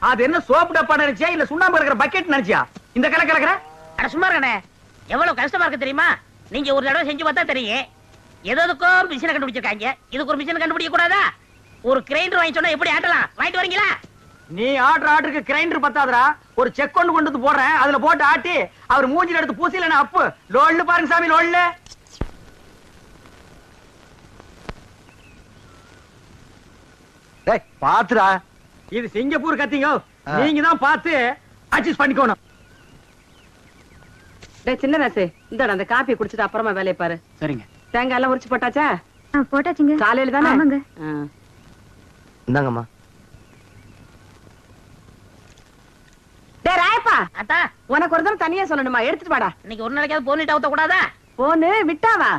அது என்ன சோப்பு டப்பா நினைச்சியா இல்ல சுண்ணாம்பு கலக்கிற பக்கெட் நினைச்சியா இந்த கலக்கிற? அட சும்மா இருக்கனே, எவ்வளவு கஷ்டமா இருக்கு தெரியுமா? நீங்க ஒரு தடவை செஞ்சு பார்த்தா தெரியும். எதுக்கும் மிஷினை கண்டுபிடிச்சிருக்காங்க, இதுக்கு ஒரு மிஷினை கண்டுபிடிக்க கூடாதா? ஒரு கிரைண்டர் வாங்கி சொன்னா எப்படி ஆட்டலாம்? வாங்கிட்டு வரீங்களா? நீ ஆர்டருக்கு கிரைண்டர் பத்தாதடா, ஒரு செக் கொண்டு வந்து போடுறேன், அதுல போட்டு ஆட்டி அவர் மூஞ்சில எடுத்து பூசில அப்பு லோல்ல பாருங்க சாமி லோல்ல. டேய் பாத்துடா, இது சிங்கப்பூர் கத்திங்க, நீங்க தான் பார்த்து அட்ஜஸ்ட் பண்ணிக்கணும். டேய் சின்ன ராசு, இந்தடா அந்த காபி குடிச்சிட்டு அப்புறமா வேலைய பாரு. சரிங்க. தேங்காய் எல்லாம் உரிச்சு போட்டாச்சா? போட்டாச்சுங்க. காலையில தானே? ஆமாங்க. இந்தாங்கம்மா. டேய் ராயப்பா, அத்தா உனக்கு ஒரு தடவை தனியா சொல்லணுமா? எடுத்துட்டு வாடா. இன்னைக்கு ஒரு நாளைக்காவது போனிட்டு ஊத்த கூடாதா? போனு விட்டாவா?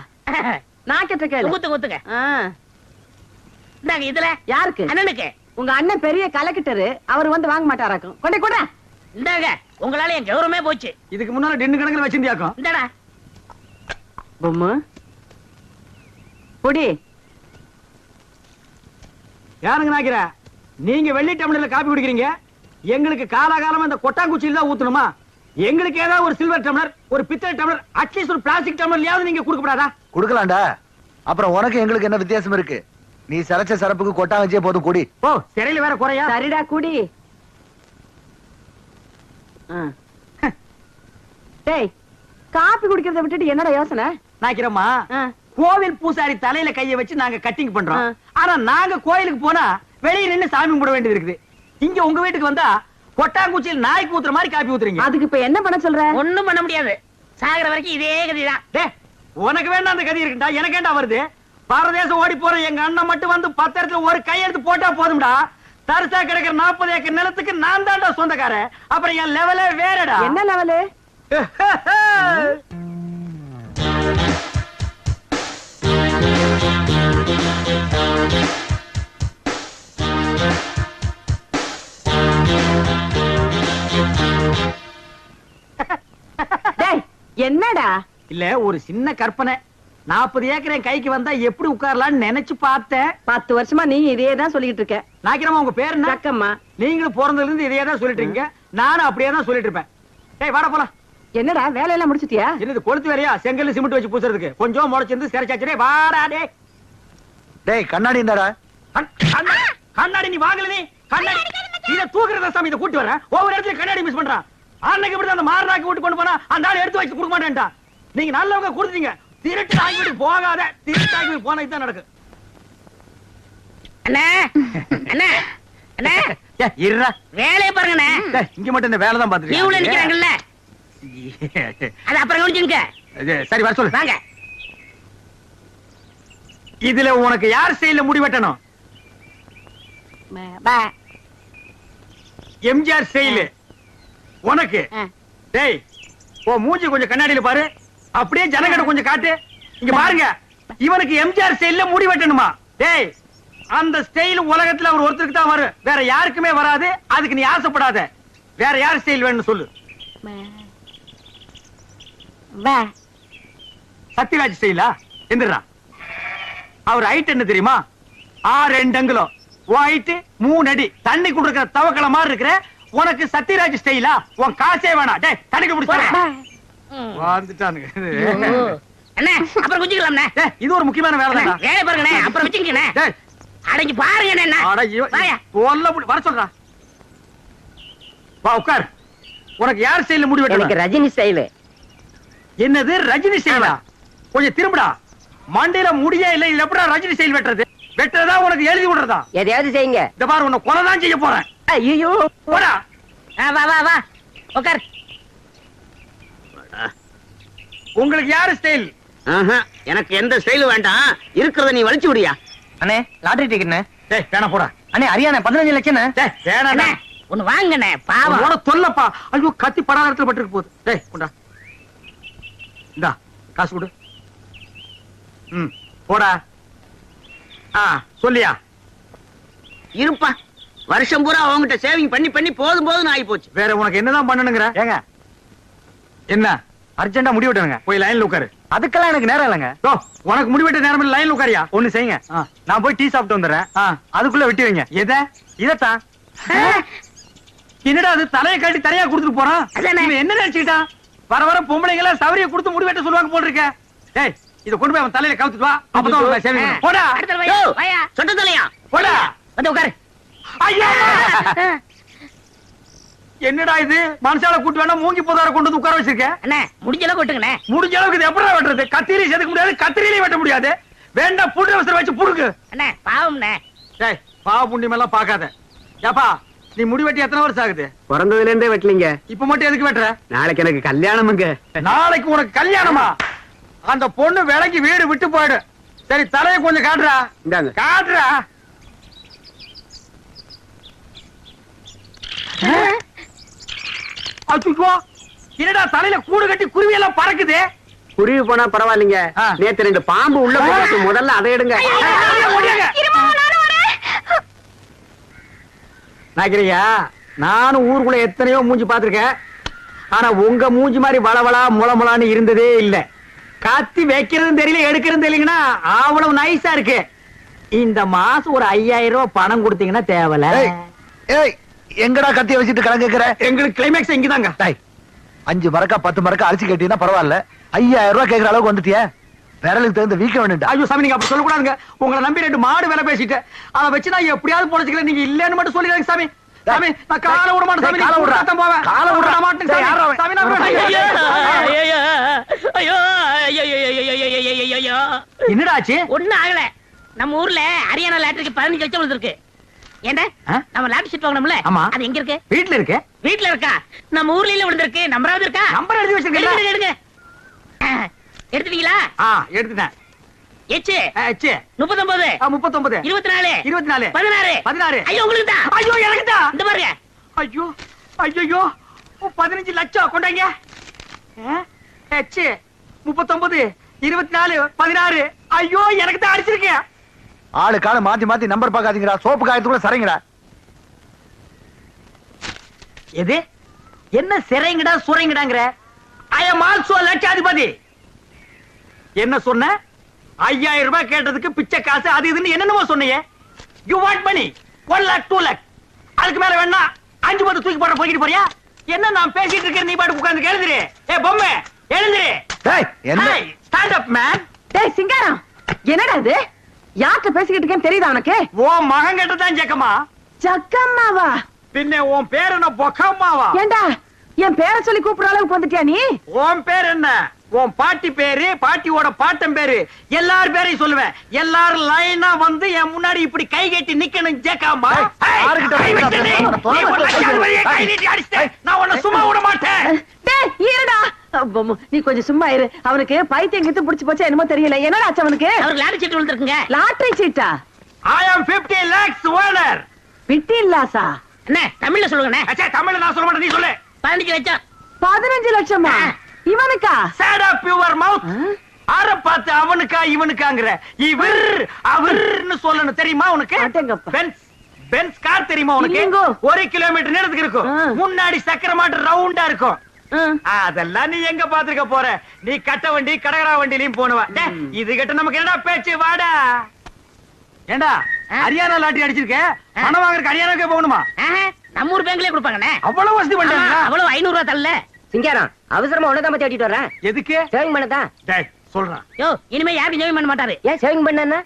நான் கேட்ட கேளு. ஊத்துங்க. இந்தாங்க, இதுல யாருக்கு? அண்ணனுக்கு. உங்க அண்ணன் பெரிய கலெக்டர், அவர் வந்து வாங்க மாட்டாராக்கும். கொண்டே கூட. இந்தாங்க, உங்களால என் கௌரவமே போச்சு. இதுக்கு முன்னால டென்னு கணக்குல வச்சிருந்தியாக்கும். இந்தடா பொம்மு பொடி. யாருங்க நாக்கிற? நீங்க வெள்ளி டம்ளர்ல காப்பி குடிக்கிறீங்க, எங்களுக்கு காலாகாலமா இந்த கொட்டாங்குச்சியில தான் ஊத்தணுமா? எங்களுக்கு ஏதாவது ஒரு சில்வர் டம்ளர், ஒரு பித்தளை டம்ளர், அட்லீஸ்ட் ஒரு பிளாஸ்டிக் டம்ளர்லயாவது நீங்க கொடுக்கப்படாதா? குடுக்கலாம்டா. அப்புறம் உனக்கு எங்களுக்கு என்ன வித்தியாசம் இருக்கு? நீ சரச்ச சரப்புக்கு கொட்டா வச்சே போதும், குடி. ஓ சிறையில வேற குறையா? சரிடா குடி. டேய் காப்பி குடிக்கிறத விட்டுட்டு என்னடா யோசனை? நாக்கிறோமா, கோவில் பூசாரி தலையில கைய வச்சு நாங்க கட்டிங் பண்றோம். ஆனா நாங்க கோயிலுக்கு போனா வெளியே நின்னு சாமி கும்பிட வேண்டியது இருக்குது. இங்க உங்க வீட்டுக்கு வந்தா கொட்டாங்குச்சியில் நாய்க்கு ஊத்துற மாதிரி காப்பி ஊத்துறீங்க. அதுக்கு இப்ப என்ன பண்ண சொல்ற? ஒண்ணும் பண்ண முடியாது, சாகிற வரைக்கும் இதே கதிதான். டேய் உனக்கு வேண்டாம் அந்த கதி இருக்குடா, எனக்கு ஏண்டா வருது? பாரதேசம் ஓடி போற எங்க அண்ணன் மட்டும் வந்து 10 இடத்துல ஒரு கையெழுத்து போட்டா போதும்டா. தரிசா கிடக்கிற 40 ஏக்கர் நிலத்துக்கு நான் தான்டா சொந்தக்காரன். அப்புறம் என் லெவலே வேறடா. என்ன லெவலு? டேய் என்னடா? இல்ல ஒரு சின்ன கற்பனை. 40 ஏக்கர் என் கைக்கு வந்தா எப்படி உட்காரலாம்னு நினைச்சு பார்த்தேன். 10 வருஷமா நீ இதே தான் சொல்லிட்டு இருக்க. நாக்கிறமா உங்க பேர் என்ன? சக்கம்மா. நீங்களும் பிறந்ததுல இருந்து இதே தான் சொல்லிட்டு இருக்கீங்க, நானும் அப்படியே தான் சொல்லிட்டு இருப்பேன். டேய் வாடா போலாம். என்னடா வேலையெல்லாம் முடிச்சிட்டியா? என்னது கொளுத்து வேறையா? செங்கல் சிமெண்ட் வச்சு பூசுறதுக்கு கொஞ்சம் முளைச்சிருந்து சிறைச்சாச்சு. வாடா டேய். டேய் கண்ணாடி இந்தாடா. கண்ணாடி நீ வாங்கல? நீ கண்ணாடி இத தூக்குறத சாமி, இத கூட்டி வரேன். ஒவ்வொரு இடத்துல கண்ணாடி மிஸ் பண்றான். அன்னைக்கு இப்படி அந்த மாரனாக்கி விட்டு கொண்டு போனா அந்த ஆள் எடுத்து வச்சு கொடுக்க மாட்டேன்டா. நீங்க நல்லவங்க கொடுத்தீங்க, திருட்டு ஆகிட்டு போகாத. திருட்டு ஆகி போனா இதுதான் நடக்கும். அண்ணே அண்ணே அண்ணே இருடா, வேலையை பாருங்கண்ணே. இங்க மட்டும் இந்த வேலை தான் பாத்துட்டு லீவ்ல நிக்கிறாங்கல்ல, அது அப்புறம் கவனிச்சுங்க. சரி வர சொல்லு. வாங்க. இதுல உனக்கு யார் ஸ்டைல்ல முடி வெட்டணும்? எம்ஜிஆர் ஸ்டைல் உனக்கு. டேய் ஓ மூஞ்சி கொஞ்சம் கண்ணாடியில பாரு, அப்படியே ஜனங்கட கொஞ்சம் காட்டு. இங்க பாருங்க, இவனுக்கு எம்ஜிஆர் ஸ்டைல்ல முடி வெட்டணுமா? டேய் அந்த ஸ்டைல் உலகத்துல அவர் ஒருத்தருக்கு தான் வரும், வேற யாருக்குமே வராது. அதுக்கு நீ ஆசைப்படாத. வேற யார் ஸ்டைல் வேணும்னு சொல்லு. சத்யராஜ் ஸ்டைலா? எந்திரா. அவர் ஹைட் என்ன தெரியுமா? 6 அங்குலம், ஹைட் 3 அடி. தண்ணி குடுக்கிற தவக்கல மாதிரி இருக்கிற உனக்கு சத்யராஜ் ஸ்டைலா? உன் காசே வேணாம். டேய் தண்ணிக்கு பிடிச்சா வந்துட்டானுங்க. அண்ணே அப்புறம் குஞ்சிக்கலாம்ண்ணே. இது ஒரு முக்கியமான வேலை தான். வேலை பாருங்கண்ணே, அப்புறம் வச்சுக்கண்ணே. அடங்கி பாருங்கண்ணே. வர சொல்றா. வா உட்கார். உனக்கு யார் ஸ்டைல்ல முடி வெட்டணும்? எனக்கு ரஜினி ஸ்டைல். என்னது ரஜினி ஸ்டைலா? கொஞ்சம் திரும்புடா. மண்டையில முடியே இல்ல, இது எப்படா ரஜினி ஸ்டைல் வெட்டுறது? வெட்டுறதா உனக்கு எழுதி விடுறதா? எதையாவது செய்யுங்க. இந்த பாரு உன்னை கொலை தான் செய்ய போறேன். ஐயோ போடா. வா வா வா உட்கார். உங்களுக்கு யாரு ஸ்டைல்? எனக்கு எந்த ஸ்டைலும் வேண்டாம், இருக்கிறத நீ வலிச்சு விடியா. அண்ணே லாட்டரி டிக்கெட்ண்ணே. டேய் வேணா போடா. அண்ணே அரியாண்ணே 15 லட்சம். டேய் வேணாண்ணே. ஒன்னு வாங்கண்ணே, பாவம். உன தொல்லப்பா. ஐயோ கத்தி படாத இடத்துல பட்டிருக்கு போகுது. டேய் கொண்டா. இந்தா காசு கொடு. போடா. சொல்லியா? இருப்பா, வருஷம் பூரா அவங்ககிட்ட சேவிங் பண்ணி பண்ணி போதும் போதும் ஆகி போச்சு. வேற உனக்கு என்னதான் பண்ணணுங்கிற? ஏங்க என்ன அர்ஜென்டா முடி வெட்டணுங்க. போய் லைன்ல உட்காரு. அதுக்கெல்லாம் எனக்கு நேரம் இல்லைங்க. யோ, உனக்கு முடி வெட்ட நேரம் இல்ல, லைன்ல உட்காரியா? ஒண்ணு செய்யுங்க, ஆ. நான் போய் டீ சாப்பிட்டு வந்துடுறேன். ஆ. அதுக்குள்ள வெட்டி வைங்க. எத இதத்தான். என்னடா அது தலையை காட்டி தரையா கொடுத்துட்டு போறான்? அதானே. இவன் என்ன நினைச்சுக்கிட்டான்? வர வர பொம்பளைங்கள சவரிய கொடுத்து முடி வெட்ட சொல்லுவாங்க போல இருக்க. டேய், இத கொண்டு போய் அவன் தலையில கவுத்துட்டு வா. அப்பதான் அவன் சேவிங் பண்ணுவான். போடா அடுத்த வாயா வாயா சொட்ட தலையா போடா. வந்து உட்காரு. ஐயா, என்னடா இது? மனுஷால கூட்டு வேணா மூங்கி போதார கொண்டு வந்து உட்கார வச்சிருக்க. அண்ணே முடிஞ்ச அளவுக்கு விட்டுங்கண்ணே. முடிஞ்ச அளவுக்கு இது எப்படா வெட்டுறது? கத்திரியும் செதுக்க முடியாது, கத்திரியிலையும் வெட்ட முடியாது. வேண்டாம், புடு அவசரம் வச்சு புடுங்க. அண்ணே பாவம்ண்ணே. டேய், பாவ புண்ணியம் எல்லாம் பாக்காத. ஏப்பா, நீ முடி வெட்டி எத்தனை வருஷம் ஆகுது? பிறந்ததுல இருந்தே வெட்டலீங்க. இப்ப மட்டும் எதுக்கு வெட்டுற? நாளைக்கு எனக்கு கல்யாணமுங்க. நாளைக்கு உனக்கு கல்யாணமா? அந்த பொண்ணு விலைக்கு வீடு விட்டு போயிடு. சரி, தலையை கொஞ்சம் காட்டுறா. இந்தாங்க. காட்டுறா. அச்சுச்சோ, என்னடா தலையில கூடு கட்டி குருவி எல்லாம் பறக்குது? குருவி போனா பரவாயில்லைங்க. ஆ. நேத்து 2 பாம்பு உள்ள போட்டு முதல்ல அதை எடுங்க. ஓடியாங்க. நாக்கிரியா, நானும் ஊருக்குள்ள எத்தனையோ மூஞ்சி பாத்திருக்கேன். ஆனா உங்க மூஞ்சி மாதிரி வளவளா முளமுளான்னு இருந்ததே இல்ல. கத்தி வைக்கிறதும் தெரியல, எடுக்கிறதும் தெரியலங்கன்னா அவ்வளவு நைஸா இருக்கு. இந்த மாசம் ஒரு 5000 ரூபாய் பணம் கொடுத்தீங்கன்னா தேவல. ஏய், ஏய், எங்கடா கத்திய வச்சுட்டு கலங்குற? எங்களுக்கு கிளைமேக்ஸ் இங்கதாங்க. 5 மரக்கா 10 மரக்கா அரிசி கட்டினா பரவாயில்ல, 5000 ரூபாய் கேக்குற அளவுக்கு வந்துட்டியே. விரலுக்கு தகுந்த வீக்க வேணும்டா. ஐயோ சாமி, நீங்க அப்படி சொல்லக்கூடாதுங்க. உங்களை நம்பி 2 மாடு வேலை பேசிட்டு அதை வச்சு நான் எப்படியாவது பொழைச்சிக்கிறேன். நீங்க இல்லன்னு மட்டும் சொல்லிடுங்க சாமி. சாமி, நான் காலை விட மாட்டேன் சாமி. காலை விடுறா. நான் போவேன். காலை விடுறா. விட மாட்டேன் சாமி. யாரா அவன்? சாமி, நான் விட ஐயோ, மாட்டேன். ஐயோ, ஐயோ, ஐயோ, ஐயோ, ஐயோ, ஐயோ, ஐயோ. என்னடா ஆச்சு? ஒண்ணும் ஆகல. நம்ம ஊர்ல ஹரியானா லாட்டரிக்கு 15 லட்சம் விழுந்திருக்கு. ஏண்டா ஆ? நம்ம லாட்டரி சீட் வாங்கணும்ல, ஆமா. அது எங்க இருக்கு? வீட்டுல இருக்கு. வீட்ல இருக்கா? நம்ம ஊர்ல இல்ல விழுந்திருக்கு. நம்பராவது இருக்கா? நம்பர் எழுதி வச்சிருக்கீங்களா? எடுங்க, எடுங்க. எடுத்துட்டீங்களா? எடுத்துட்டேன். எச்சு ஆச்சு. 39 39 24 24 16 16. ஐயோ உங்களுக்கு தான். ஐயோ, எனக்கு தான். இந்த பாருங்க. ஐயோ, ஐயோ, 15 லட்சம் கொண்டாங்க. ஆச்சு. 39 24 16. ஐயோ, எனக்கு தான் அடிச்சிருக்கேன். ஆளு கால மாத்தி மாத்தி நம்பர் பாக்காதீங்கடா. சோப்பு காயத்துக்குள்ள சரிங்கடா. எது? என்ன சிறைங்கடா சுரைங்கடாங்கற? ஐ அம் ஆல்சோ லட்சாதிபதி. என்ன சொன்ன? 5000 ரூபாய் கேட்டதுக்கு பிச்சை காசு அது இதுன்னு என்னென்னமோ சொன்னீங்க. You want money 1 lakh 2 lakh. அதுக்கு மேல வேணா 5 10 தூக்கி போற போய்கிட்டு போறியா? என்ன நான் பேசிட்டு இருக்கேன், நீ பாட்டு உட்கார்ந்து எழுந்திரு. ஏய் பொம்மை, எழுந்திரு. டேய், என்ன? Stand up man. டேய் சிங்காரம், என்னடா இது? யார்கிட்ட பேசிக்கிட்டு இருக்கேன்னு தெரியுதா உனக்கு? ஓ மகன் கிட்ட தான் ஜக்கமா? ஜக்கம்மாவா? பின்ன உன் பேர் என்ன பொக்கம்மாவா? ஏண்டா என் பேரை சொல்லி கூப்பிடுற அளவுக்கு வந்துட்டியா நீ? உன் பேர் என்ன? உன் பாட்டி பேரு, பாட்டியோட பாட்டன் பேரு, எல்லார் பேரையும் சொல்லுவேன். எல்லாரும் லைனா வந்து என் முன்னாடி இப்படி கை கட்டி நிக்கணும் ஜேக்காமா. யாருகிட்ட நான் உன்னை சும்மா விட மாட்டேன். டேய் இருடா. நீ கொஞ்சம் சும்மா இரு. அவனுக்கு பைத்தியம் கித்து புடிச்சு போச்சா என்னமோ தெரியல. என்னடா ஆச்சு அவனுக்கு? அவருக்கு லாட்டரி சீட் விழுந்திருக்குங்க. லாட்டரி சீட்டா? I am 50 lakhs owner. விட்டி இல்லாசா? அண்ணே தமிழ்ல சொல்லுங்கண்ணே. அச்சா, தமிழ்ல நான் சொல்ல மாட்டேன், நீ சொல்லு. 15 லட்சம். 15 லட்சமா? இவனுக்கா? Sad up your mouth. ஆர பார்த்து அவனுக்கா இவனுக்காங்கற? இவர் அவர்னு சொல்லணும், தெரியுமா உனக்கு? அடேங்கப்பா. பென்ஸ் கார் தெரியுமா உனக்கு? இல்லைங்கோ. 1 கிலோமீட்டர் நேரத்துக்கு இருக்கும். முன்னாடி சக்கர மாட்டு ரவுண்டா இருக்கும். அதெல்லாம் நீ எங்க பாத்துக்க போற? நீ கட்ட வண்டி கடகரா வண்டிலையும் போனவா? இது கிட்ட நமக்கு என்னடா பேச்சு? வாடா. ஏண்டா ஹரியானா லாட்டரி அடிச்சிருக்க? பணம் வாங்குறதுக்கு ஹரியானாக்கே போகணுமா? நம்ம ஊர் பேங்க்லயே கொடுப்பாங்கண்ணே. அவ்வளவு வசதி பண்றாங்க. அவ்வளவு 500 ரூபாய் தரல. சிங்காரம் அவசரமா உனதான் பத்தி ஓட்டிட்டு வரேன். எதுக்கு? சேவிங் பண்ணதான். டேய் சொல்றேன். யோ இனிமே யாரும் ஜெயம் பண்ண மாட்டாரு. ஏன் சேவிங் பண்ணா?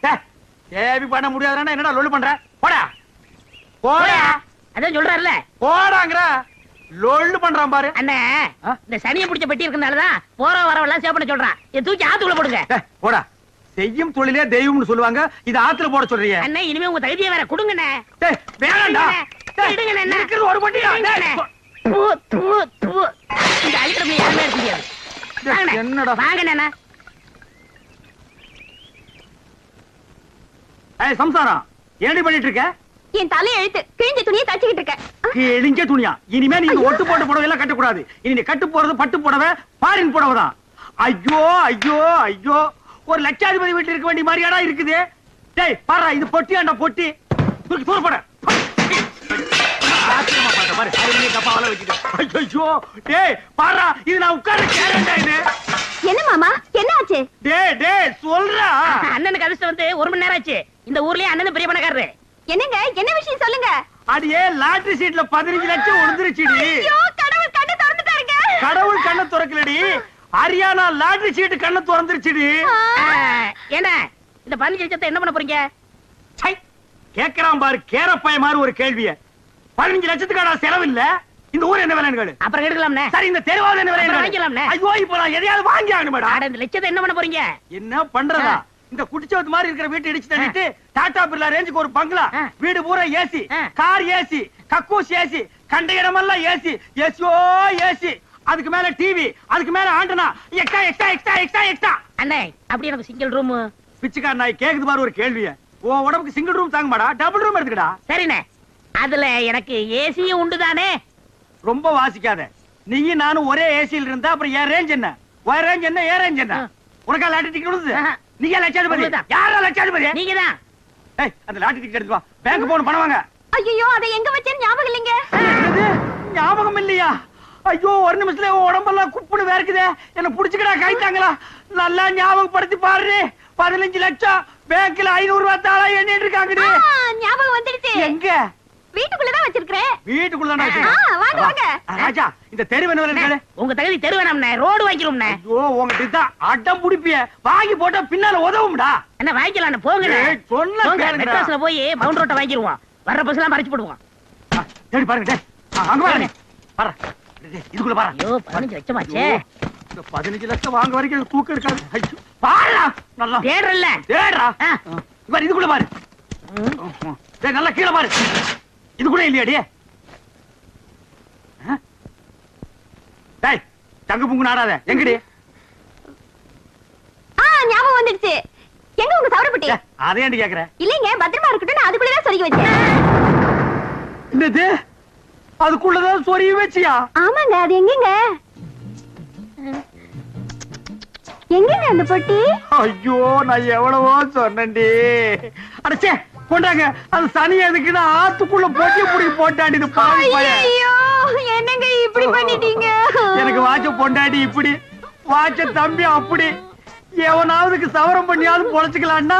சேவி பண்ண முடியாதுன்னா என்னடா லொல்லு பண்ற? போடா போடா. அதான் சொல்றாருல. போடாங்கற லொல்லு பண்றான் பாரு. அண்ணே இந்த சனியை பிடிச்ச பெட்டி இருக்கனாலதான் போற வரவெல்லாம் சேவ் பண்ண சொல்றான். இதை தூக்கி ஆத்துக்குள்ள போடுங்க. போடா. செய்யும் தொழிலே தெய்வம்னு சொல்லுவாங்க. இது ஆத்துல போட சொல்றீங்க. அண்ணே இனிமே உங்க தகுதியை வேற கொடுங்கண்ணே. டேய் வேணாம்டா. எடுங்கண்ணே. இருக்கிறது ஒரு வண்டியா? தூ தூ தூ. இந்த அழிக்கிறவங்க யாருமே இருக்க முடியாது. என்னடா? வாங்கண்ணே. ஏய் சம்சாரம், என்னடி பண்ணிட்டு இருக்க? என் தலை எழுத்து கிழிஞ்ச துணியை தச்சுக்கிட்டு இருக்க. கிழிஞ்ச துணியா? இனிமே நீ ஒட்டு போட்டு புடவை எல்லாம் கட்ட கூடாது. இனி நீ கட்டு போறது பட்டு புடவை, ஃபாரின் புடவை தான். ஐயோ ஐயோ ஐயோ, ஒரு லட்சாதிபதி வீட்டுல இருக்க வேண்டிய மாதிரியாடா இருக்குது. டேய் பாரு, இது பொட்டியாண்டா பொட்டி. தூக்கி தூர போட. ஆச்சரியமா பாரு. இந்த பாரு அலுமினிய கப்பாவால வச்சுட்டு ஐயோ டேய் பாரா இது நான் உட்கார்ந்து கேரண்டா இது என்ன மாமா என்ன ஆச்சு? டேய் சொல்றா அண்ணனுக்கு அதிர்ஷ்டம் வந்து 1 மணி நேரம் ஆச்சு. இந்த ஊர்லயே அண்ணன் பெரிய பணக்காரரு. என்னங்க என்ன விஷயம் சொல்லுங்க. அடியே லாட்டரி சீட்ல 15 லட்சம் உழுந்துருச்சுடி. ஐயோ கடவுள் கண்ணை திறந்துட்டாருங்க. கடவுள் கண்ணை திறக்கலடி, ஹரியானா லாட்டரி சீட் கண்ணை திறந்துருச்சுடி. ஏன்னா இந்த 15 லட்சத்தை என்ன பண்ண போறீங்க? சை கேக்குறான் பாரு கேரப்பாய மாதிரி ஒரு கேள்விய. 15 லட்சத்துக்கான செலவு இல்ல, இந்த ஊர் என்ன விலைன்னு கேளு. அப்புறம் எடுக்கலாம்னே. சரி இந்த தெருவாவது என்ன விலைன்னு வாங்கிக்கலாம்னே. ஐயோ இப்ப நான் எதையாவது வாங்கி ஆகணும் மேடம். அட இந்த லட்சத்தை என்ன பண்ண போறீங்க? என்ன பண்றதா, இந்த குடிச்சவத்து மாதிரி இருக்கிற வீட்டை இடிச்சு தள்ளிட்டு டாடா பிர்லா ரேஞ்சுக்கு ஒரு பங்களா, வீடு பூரா ஏசி, கார் ஏசி, கக்கூஸ் ஏசி, கண்ட இடமெல்லாம் ஏசி, ஏசியோ ஏசி, அதுக்கு மேல டிவி, அதுக்கு மேல antenna, extra extra extra extra extra. அண்ணே அப்படி எனக்கு சிங்கிள் ரூம். பிச்சைக்கார நாய் கேக்குது பாரு ஒரு கேள்விய. உன் உடம்புக்கு சிங்கிள் ரூம் தாங்க மாடா, டபுள் ரூம் எடுத்துக்கடா. சரிண்ணே, அதுல எனக்கு ஏசியும் உண்டு தானே. ரொம்ப வாசிக்காத, நீயும் நானும் ஒரே ஏசியில் இருந்தா அப்புறம் ஏன் ரேஞ்ச் என்ன, ஒரே ரேஞ்ச் என்ன, ஏன் ரேஞ்ச் என்ன? உனக்கா லாட்டரி டிக்கெட் விழுது? நீங்க லட்சாதிபதி, யாரா லட்சாதிபதி? நீங்க தான். ஏய் அந்த லாட்டரி டிக்கெட் எடுத்து வா, பேங்க் போன் பணம் வாங்க. ஐயோ அதை எங்க வச்சேன்னு ஞாபகம் இல்லைங்க. என்னது? ஞாபகம் இல்லையா? ஐயோ ஒரு நிமிஷத்துல உடம்பெல்லாம் குப்புன்னு வேர்க்குதே, என்ன புடிச்சுக்கடா கைத்தாங்களா? நல்லா ஞாபகப்படுத்தி பாரு. 15 லட்சம் பேங்க்ல 500 ரூபாய் தாளா எண்ணிட்டு இருக்காங்கடி. ஞாபகம் வந்துடுச்சு. எங்க? வீட்டுக்குள்ளதான் வச்சிருக்கேன். வீட்டுக்குள்ள வாங்க வாங்க. ராஜா இந்த தெரு வேணும். உங்க தகுதி தெரு வேணாம்ண்ணே, ரோடு வாங்கிரும்ண்ணே. ஐயோ உங்ககிட்ட தான் அடம் புடிப்பிய, வாங்கி போட்டா பின்னால உதவும்டா. என்ன வாங்கிக்கலாம் போங்க. சொன்ன கேளுங்கடா. மெட்ராஸ்ல போய் பவுண்ட் ரோட்டை வாங்கிடுவோம், வர்ற பஸ் எல்லாம் மறைச்சு போடுவோம். தேடி பாருங்க டேய். அங்க பாருங்க பாரு, இதுக்குள்ள பாரு. ஐயோ 15 லட்சமாச்சே. இந்த 15 லட்சம் வாங்க வரைக்கும் தூக்கம் இருக்காது. ஐயோ பாருடா நல்லா தேடுறல்ல. தேடுடா. பாரு இதுக்குள்ள பாரு. டேய் நல்லா கீழ பாரு, இதுக்குள்ள இல்லையாடி? டேய் தங்க புங்கு நாடாத, எங்கடி? ஞாபகம் வந்துடுச்சு. எங்க உங்க சவரப்பட்டி? அதை ஏன்டி கேக்குற? இல்லைங்க பத்திரமா இருக்கட்டும், நான் அதுக்குள்ளதான் சொருகி வச்சேன். என்னது அதுக்குள்ளதான் சொருகி வச்சியா? ஆமாங்க, அது எங்கங்க எங்கங்க அந்த பொட்டி? ஐயோ நான் எவ்வளவோ சொன்னேன்டி. அடச்சே கொண்டாங்க, அது சனி எதுக்குன்னு ஆத்துக்குள்ள போட்டி புடி போட்டாடி இது பாவி பையன். ஐயோ என்னங்க இப்படி பண்ணிட்டீங்க? எனக்கு வாட்ச பொண்டாடி இப்படி, வாட்ச தம்பி அப்படி, எவனாவதுக்கு சவரம் பண்ணியாவது பொழைச்சுக்கலான்னா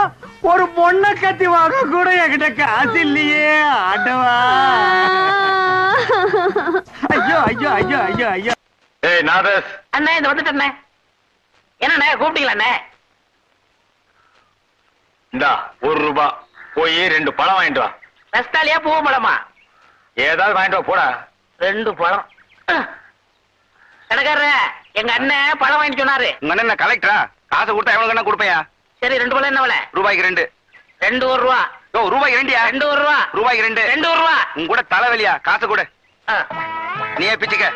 ஒரு பொண்ணை கத்தி வாங்க கூட என்கிட்ட காசு இல்லையே ஆண்டவா. ஐயோ ஐயோ ஐயோ ஐயோ ஐயோ. ஏய் நாதஸ். அண்ணே இந்த வந்துட்டேண்ணே. என்னண்ணே கூப்பிட்டீங்களாண்ணே? இந்தா 1 ரூபாய், போய் 2 பழம் வாங்கிட்டு வா. ரஸ்தாலியா பூ பழமா? ஏதாவது வாங்கிட்டு வா போடா. 2 பழம். கடைக்காரர எங்க அண்ணன் பழம் வாங்கிட்டு சொன்னாரு. உங்க அண்ணன் கலெக்டரா? காசு கொடுத்தா எவ்வளவு கண்ணா கொடுப்பையா? சரி 2 பழம் என்ன விலை? ரூபாய்க்கு 2. 2 1 ரூபா. ஓ ரூபாய்க்கு 2யா? 2 1 ரூபா. ரூபாய்க்கு 2. 2 1 ரூபா. உங்க கூட தலைவலியா? காசு கொடு. நீயே பிச்சுக்க.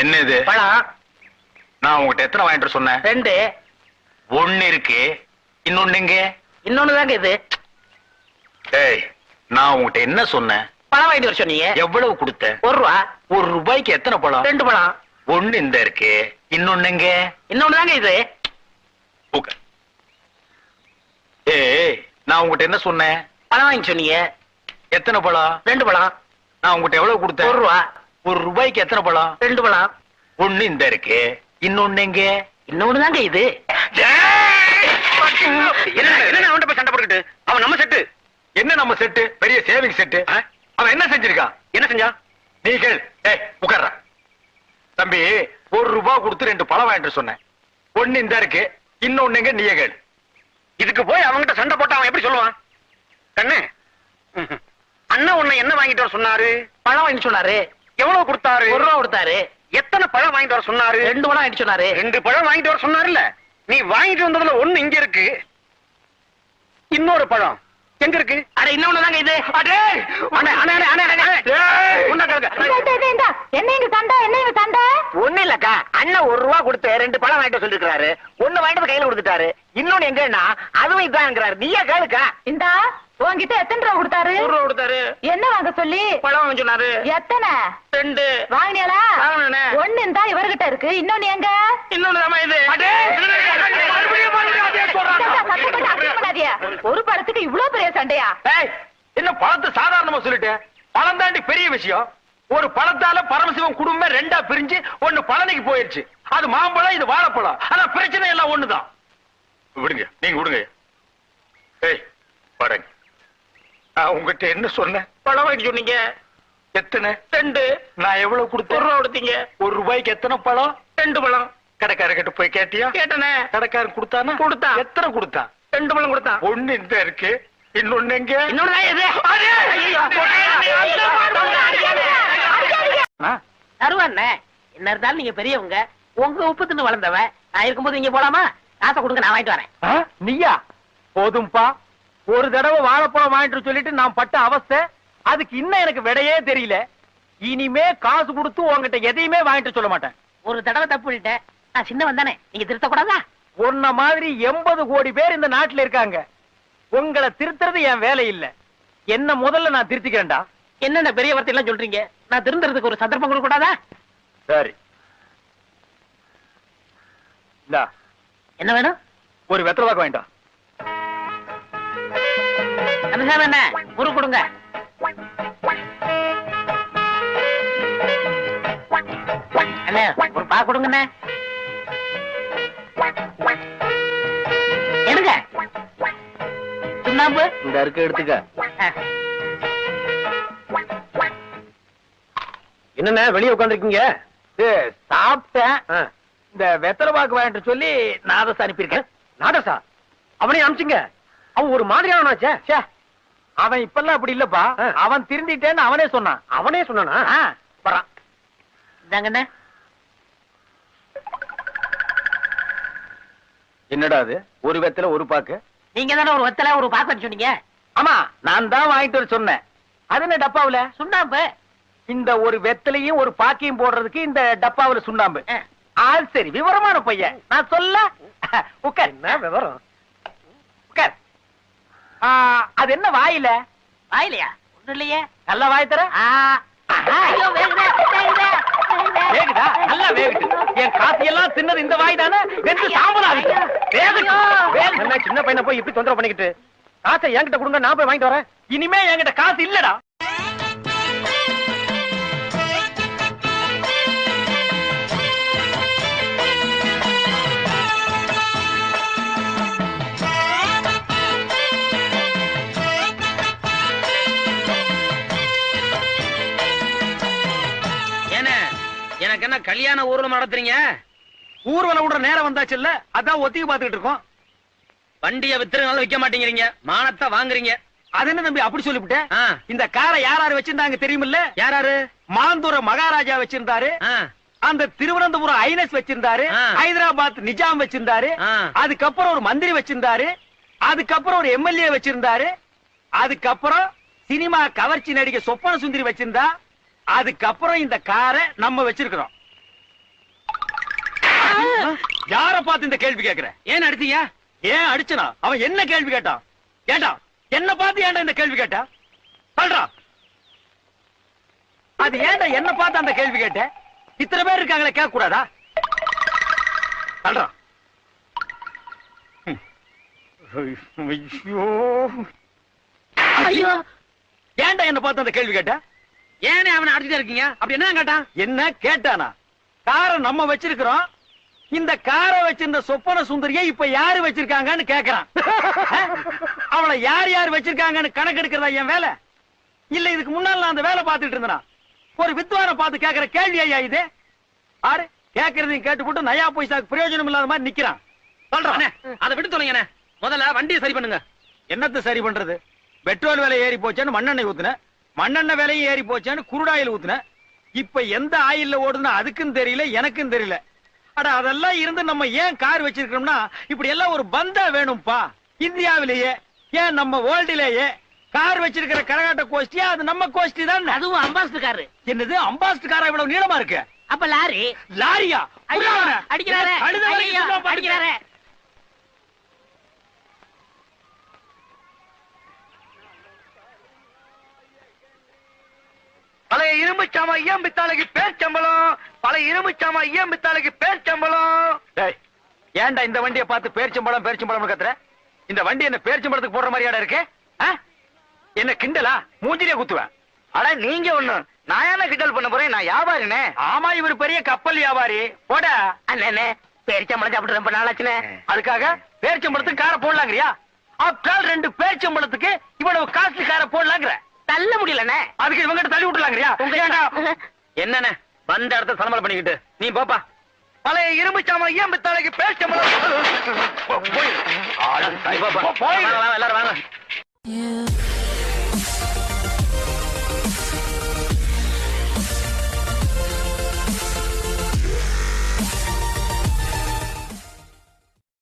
என்ன இது பழம்? நான் உங்ககிட்ட எத்தனை வாங்கிட்டு சொன்னேன்? 2. 1 இருக்கு, இன்னொன்னு எங்க? இன்னொன்னு தாங்க இது. ஏய் நான் உங்ககிட்ட என்ன சொன்னேன்? பழம் வாங்கிட்டு வர சொன்னீங்க. எவ்வளவு கொடுத்த? 1 ரூபா. 1 ரூபாய்க்கு எத்தனை பழம்? 2 பழம். 1 இந்த இருக்கு, இன்னொன்னு எங்க? இன்னொன்னு தாங்க இது. உட்கார். ஏய் நான் உங்ககிட்ட என்ன சொன்னேன்? பழம் வாங்கி சொன்னீங்க. எத்தனை பழம்? 2 பழம். நான் உங்ககிட்ட எவ்வளவு கொடுத்தேன்? 1 ரூபா. 1 ரூபாய்க்கு எத்தனை பழம்? 2 பழம். 1 இந்த இருக்கு, இன்னொன்னு எங்க? இன்னொன்னு தாங்க இது. என்ன அவன்கிட்ட போய் சண்டை போட்டுக்கிட்டு? அவன் நம்ம செட்டு. என்ன நம்ம செட்டு? பெரிய சேவிங் செட்டு. அவன் என்ன செஞ்சிருக்கான்? என்ன செஞ்சான்? நீ கேள். ஏய் உட்கார்றா. தம்பி 1 ரூபாய் கொடுத்து 2 பழம் வாங்கிட்டு சொன்னேன். 1 இந்த இருக்கு, இன்னொன்னு எங்க? நீயே கேள். இதுக்கு போய் அவன்கிட்ட சண்டை போட்டா அவன் எப்படி சொல்லுவான்? கண்ணு அண்ணா உன்னை என்ன வாங்கிட்டு வர சொன்னாரு? பழம் வாங்கி சொன்னாரு. எவ்வளவு கொடுத்தாரு? 1 ரூபா கொடுத்தாரு. எத்தனை பழம் வாங்கிட்டு வர சொன்னாரு? 2 பழம் வாங்கி சொன்னாரு. 2 பழம் வாங்கிட்டு வர சொன்னாருல்ல. நீ வாங்கிட்டு வந்ததுல 1 இங்க இருக்கு, இன்னொரு பழம் எங்க இருக்கு? அட இன்னொன்னு தாங்க இது. அடே அண்ணே அண்ணே அண்ணே அண்ணே டேய் உன்ன கேளுங்க. என்ன எங்க சண்டை, என்ன எங்க சண்டை? ஒண்ணு இல்லக்கா, அண்ணன் 1 ரூபா கொடுத்து 2 பழம் வாங்கிட்டு சொல்லிருக்காரு. 1 வாங்கிட்டு கையில கொடுத்துட்டாரு. இன்னொன்னு எங்கன்னா அதுவும் இதாங்கிறாரு நீயே கேளுக்கா. இந்தா உன்கிட்ட எத்தனை ரூபா கொடுத்தாரு? கொடுத்தாரு. என்ன வாங்க சொல்லி? பழம் வாங்க சொன்னாரு. எத்தனை? 2. வாங்கினியாளா? வாங்கினேனே. ஒண்ணு இந்தா இவர்கிட்ட இருக்கு, இன்னொன்னு எங்க? இன்னொன்னு தாமா இது. சத்தப்பட்டு அசிங்கப்படாதீங்க. ஒரு பழத்துக்கு இவ்வளவு பெரிய சண்டையா? ஏய், என்ன பழத்தை சாதாரணமா சொல்லிட்டு பழம் தாண்டி பெரிய விஷயம். ஒரு பழத்தால பரமசிவம் குடும்பம் 2ஆ பிரிஞ்சு ஒண்ணு பழனிக்கு போயிருச்சு. அது மாம்பழம், இது வாழைப்பழம். ஆனா பிரச்சனை எல்லாம் ஒண்ணுதான். விடுங்க, நீங்க விடுங்க. ஏய் பாருங்க, நான் உங்ககிட்ட என்ன சொன்னேன்? பழம் வாங்கி சொன்னீங்க. எத்தனை? 2. நான் எவ்வளவு கொடுத்தேன்? 1 ரூபா கொடுத்தீங்க. 1 ரூபாய்க்கு எத்தனை பழம்? 2 பழம். கடைக்காரர்கிட்ட போய் கேட்டியா? கேட்டனே. கடைக்காரன் கொடுத்தானா? கொடுத்தான். எத்தனை கொடுத்தான்? 2 பழம் கொடுத்தான். ஒண்ணு இந்த இருக்கு, இன்னொன்னு எங்க? இன்னொன்னு தான் இது. ஐயோ, தருவாண்ணே. என்ன இருந்தாலும் நீங்க பெரியவங்க, உங்க உப்பு தின்னு வளர்ந்தவன். நான் இருக்கும்போது இங்க போலாமா? காசை கொடுங்க, நான் வாங்கிட்டு வரேன். ஆ? நீயா? போதும்பா. ஒரு தடவை வாழைப்பழம் வாங்கிட்டு சொல்லிட்டு நான் பட்ட அவஸ்தை, அதுக்கு இன்னும் எனக்கு விடையே தெரியல. இனிமே காசு கொடுத்து உங்ககிட்ட எதையுமே வாங்கிட்டு சொல்ல மாட்டேன். ஒரு தடவை தப்பு பண்ணிட்டேன். நான் சின்னவன் தானே, நீங்க திருத்தக்கூடாதா? உன்ன மாதிரி 80 கோடி பேர் இந்த நாட்டுல இருக்காங்க. உங்களை திருத்துறது என் வேலை இல்ல. என்ன முதல்ல நான் திருத்திக்கிறேன்டா. என்னென்ன பெரிய வார்த்தை எல்லாம் சொல்றீங்க? நான் திருந்துறதுக்கு ஒரு சந்தர்ப்பம் கொடுக்க கூடாதா? சரி, இந்தா, என்ன வேணும்? ஒரு வெத்தலை பாக்கு வேண்டாம். கந்தசாமி என்ன முறு கொடுங்க. அண்ணே, ஒரு பா கொடுங்கண்ணே. எடுங்க. சுண்ணாம்பு இந்த இருக்க எடுத்துக்க. என்னண்ணே வெளியே உட்காந்துருக்கீங்க? சாப்பிட்டேன். இந்த வெத்தலை பாக்கு வாங்கிட்டு சொல்லி நாதஸ் அனுப்பியிருக்கேன். நாடசா அவனையும் அமிச்சிங்க. அவன் ஒரு மாதிரியானாச்சே. ச்சே, அவன் இப்பெல்லாம் அப்படி இல்லப்பா. அவன் திருந்திட்டேன்னு அவனே சொன்னான். அவனே சொன்னானா? வரான். இந்தாங்கண்ணே. என்னடா அது? ஒரு வெத்தலை ஒரு பாக்கு. நீங்க தானே ஒரு வெத்தலை ஒரு பாக்கு சொன்னீங்க. ஆமா, நான் தான் வாங்கிட்டு வர சொன்னேன். அது என்ன டப்பாவுல? சுண்ணாம்பு. இந்த ஒரு வெத்தலையும் ஒரு பாக்கையும் போடுறதுக்கு இந்த டப்பாவுல சுண்ணாம்பு. ஆள் சரி, விவரமான பையன். நான் சொல்ல உட்கார். என்ன விவரம்? உட்கார். அது என்ன வாயில? வாயிலையா? ஒண்ணும் இல்லையே. நல்லா வாய் தர. ஐயோ, வேகுதே, வேகுதே, வேகுதே. வேகுதா? நல்லா வேகுது. என் காசு எல்லாம் தின்னது இந்த வாய் தானே. வெந்து சாம்பலாகுது. வேகுது. என்ன சின்ன பையனை போய் இப்படி தொந்தரவு பண்ணிக்கிட்டு? காசை என்கிட்ட கொடுங்க, நான் போய் வாங்கிட்டு வரேன். இனிமே என்கிட்ட காசு இல்லடா. எனக்கு என்ன கல்யாண ஊர்வலம் நடத்துறீங்க? ஊர்வலம் விடுற நேரம் வந்தாச்சு இல்ல, அதான் ஒத்திக்கு பாத்துக்கிட்டு இருக்கோம். வண்டிய வித்துறதுனால விக்க மாட்டேங்கிறீங்க, மானத்தை வாங்குறீங்க. அது என்ன தம்பி அப்படி சொல்லிவிட்டேன்? ஆ. இந்த காரை யாராரு வச்சிருந்தாங்க தெரியுமில்ல? யாராரு? மாந்தூர மகாராஜா வச்சிருந்தாரு. ஆ. அந்த திருவனந்தபுரம் ஐனஸ் வச்சிருந்தாரு. ஆ. ஹைதராபாத் நிஜாம் வச்சிருந்தாரு. ஆ. அதுக்கப்புறம் ஒரு மந்திரி வச்சிருந்தாரு. அதுக்கப்புறம் ஒரு எம்எல்ஏ வச்சிருந்தாரு. அதுக்கப்புறம் சினிமா கவர்ச்சி நடிகை சொப்பன சுந்தரி வச்சிருந்தா. அதுக்கப்புறம் இந்த காரை நம்ம வச்சிருக்கிறோம். யார பார்த்து இந்த கேள்வி கேட்கிற? ஏன் அடிச்சீங்க? ஏன் அடிச்சனா? அவன் என்ன கேள்வி கேட்டான்? ஏண்டா என்ன பார்த்து ஏன்டா இந்த கேள்வி கேட்டா? சொல்றா. அது ஏன்டா என்ன பார்த்து அந்த கேள்வி கேட்ட? இத்தனை பேர் இருக்காங்களே, கேட்க கூடாதா? சொல்றா. ஐயோ, ஐயோ, ஏன்டா என்ன பார்த்து அந்த கேள்வி கேட்ட? ஏனே அவனை அடிச்சுட்டே இருக்கீங்க? அப்படி என்ன கேட்டான்? என்ன கேட்டானா? காரை நம்ம வச்சிருக்கிறோம். இந்த காரை வச்சிருந்த சொப்பன சுந்தரியை இப்ப யாரு வச்சிருக்காங்கன்னு கேக்குறான். அவளை யார் யார் வச்சிருக்காங்கன்னு கணக்கெடுக்கிறதா என் வேலை? இல்ல இதுக்கு முன்னால நான் அந்த வேலை பார்த்துட்டு இருந்தேனா? ஒரு வித்வான பார்த்து கேக்குற கேள்வி ஐயா இது? ஆறு கேக்குறதையும் கேட்டு போட்டு நயா பைசாக்கு பிரயோஜனம் இல்லாத மாதிரி நிக்கிறான். சொல்றான். அதை விட்டு தொலைங்க. முதல்ல வண்டியை சரி பண்ணுங்க. என்னத்தை சரி பண்றது? பெட்ரோல் விலை ஏறி போச்சேன்னு மண்ணெண்ணெய் ஊத்துன, மண்ணெண்ணெய் விலையும் ஏறி போச்சேன்னு குருடாயில் ஊத்துன. இப்ப எந்த ஆயில்ல ஓடுதுன்னு அதுக்கும் தெரியல, எனக்கும் தெரியல. அட அதெல்லாம் இருந்து நம்ம ஏன் கார் வச்சிருக்கோம்னா, இப்படி எல்லாம் ஒரு பந்தா வேணும்பா. இந்தியாவிலேயே, ஏன் நம்ம வேர்ல்டிலேயே கார் வச்சிருக்கிற கரகாட்ட கோஷ்டியா அது நம்ம கோஷ்டி தான். அதுவும் அம்பாசிடர் காரு. என்னது அம்பாசிடர் காரா இவ்வளவு நீளமா இருக்கு? அப்ப லாரி. லாரியா? ஐயோ, புரியல. அடிக்கிறாரே. கழுதை வரைக்கும் ஐயோ, சும்மா பாத்துட்டு. அடிக்கிறாரே. இரும்பு சாமா ஐயம் பித்தாளைக்கு பேர்ச்சம்பளம். பழைய இரும்பு சாமா ஐயம் பித்தாளைக்கு பேர்ச்சம்பளம். டேய், ஏன்டா இந்த வண்டியை பார்த்து பேர்ச்சம்பளம் பேர்ச்சம்பளம் கத்துற? இந்த வண்டி என்ன பேர்ச்சம்பளத்துக்கு போடுற மாதிரியாடா இருக்கு? என்ன கிண்டலா? மூஞ்சிலே குத்துவேன். அட நீங்க ஒண்ணு, நான் என்ன கிண்டல் பண்ண போறேன்? நான் வியாபாரினே. ஆமா, இவர் பெரிய கப்பல் வியாபாரி. போட அண்ணே பேரிச்சம்பளம் சாப்பிட்டு ரொம்ப நாளாச்சுனே. அதுக்காக பேர்ச்சம்பளத்துக்கு காரை போடலாங்கிறியா? ஆப்டால் 2 பேர்ச்சம்பளத்துக்கு இவ்வளவு காஸ்ட்லி காரை போடலாங்கிற? தள்ள முடியலண்ணே. அதுக்கு இவங்கிட்ட தள்ளி விட்டுலாங்கிறியா? என்னண்ணே வந்த இடத்த சலமலை பண்ணிக்கிட்டு நீ போப்பா. பழைய இரும்பு சாமா ஐயம் பித்தாளைக்கு பேர்ச்சம்பளம். போப்பா.